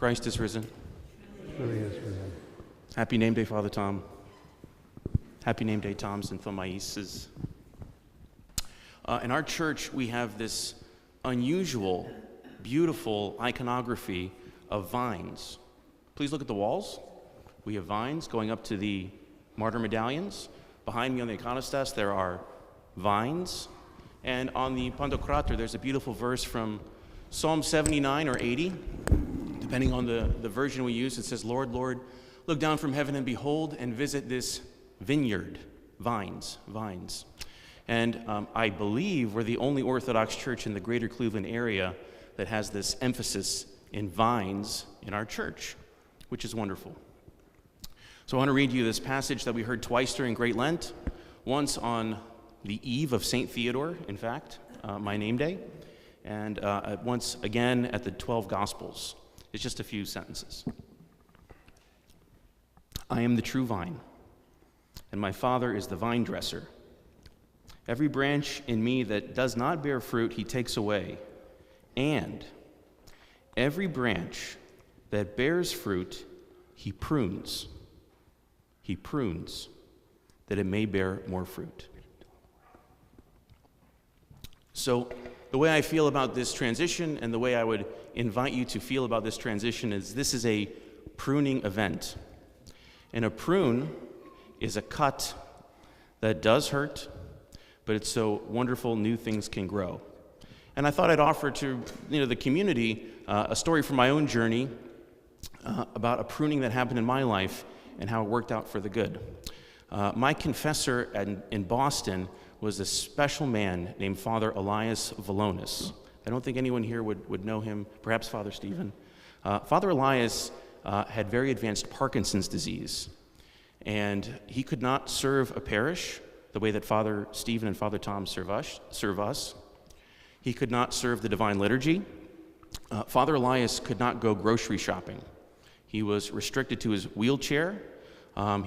Christ is risen. Truly is risen. Happy name day, Father Tom. Happy name day, Toms and Thomaises. In our church, we have this unusual, beautiful iconography of vines. Please look at the walls. We have vines going up to the martyr medallions. Behind me on the iconostas, there are vines. And on the Pantocrator, there's a beautiful verse from Psalm 79 or 80. Depending on the version we use, it says, Lord, Lord, look down from heaven and behold and visit this vineyard, vines. And I believe we're the only Orthodox church in the greater Cleveland area that has this emphasis in vines in our church, which is wonderful. So I want to read you this passage that we heard twice during Great Lent, once on the eve of St. Theodore, in fact, my name day, and once again at the 12 Gospels. It's just a few sentences. I am the true vine, and my Father is the vine dresser. Every branch in me that does not bear fruit, he takes away. And every branch that bears fruit, he prunes. He prunes, that it may bear more fruit. So the way I feel about this transition and the way I would invite you to feel about this transition is this is a pruning event. And a prune is a cut that does hurt, but it's so wonderful new things can grow. And I thought I'd offer to the community a story from my own journey about a pruning that happened in my life and how it worked out for the good. My confessor in Boston was a special man named Father Elias Valonis. I don't think anyone here would know him, perhaps Father Stephen. Father Elias had very advanced Parkinson's disease, and he could not serve a parish the way that Father Stephen and Father Tom serve us. He could not serve the Divine Liturgy. Father Elias could not go grocery shopping. He was restricted to his wheelchair.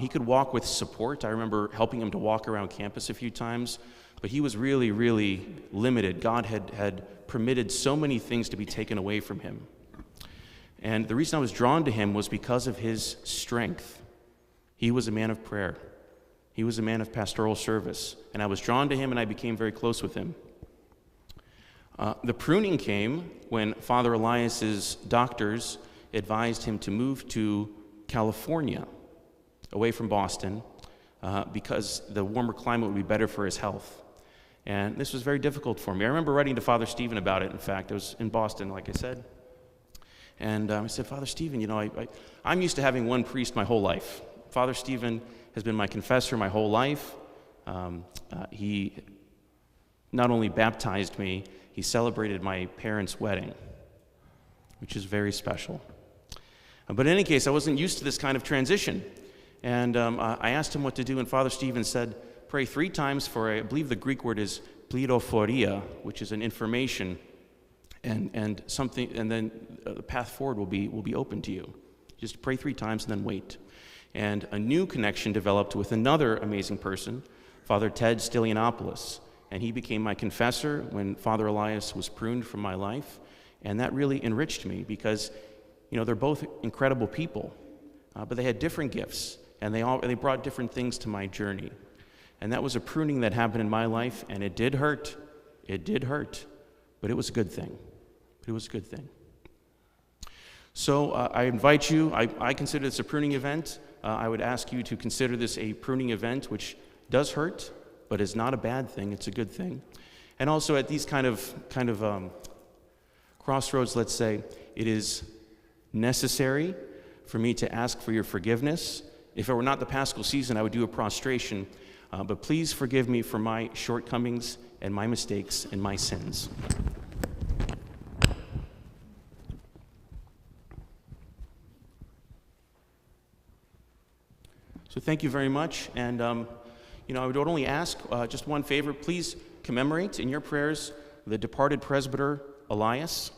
He could walk with support. I remember helping him to walk around campus a few times, but he was really, really limited. God had permitted so many things to be taken away from him. And the reason I was drawn to him was because of his strength. He was a man of prayer. He was a man of pastoral service. And I was drawn to him, and I became very close with him. The pruning came when Father Elias's doctors advised him to move to California, away from Boston, because the warmer climate would be better for his health. And this was very difficult for me. I remember writing to Father Stephen about it, in fact. I was in Boston, like I said. And I said, Father Stephen, I'm used to having one priest my whole life. Father Stephen has been my confessor my whole life. He not only baptized me, he celebrated my parents' wedding, which is very special. But in any case, I wasn't used to this kind of transition. And I asked him what to do, and Father Stephen said, pray 3 times for, I believe the Greek word is plidophoria, which is an information, and something, and then the path forward will be open to you. Just pray 3 times and then wait. And a new connection developed with another amazing person, Father Ted Stylianopoulos, and he became my confessor when Father Elias was pruned from my life, and that really enriched me because, they're both incredible people, but they had different gifts. And they brought different things to my journey. And that was a pruning that happened in my life, and it did hurt. It did hurt, but it was a good thing. It was a good thing. So I invite you, I consider this a pruning event. I would ask you to consider this a pruning event, which does hurt, but is not a bad thing. It's a good thing. And also at these kind of crossroads, let's say, it is necessary for me to ask for your forgiveness. If it were not the Paschal season, I would do a prostration. But please forgive me for my shortcomings and my mistakes and my sins. So thank you very much. And, I would only ask just one favor. Please commemorate in your prayers the departed presbyter Elias,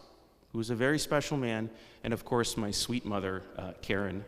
who was a very special man, and of course my sweet mother, Karen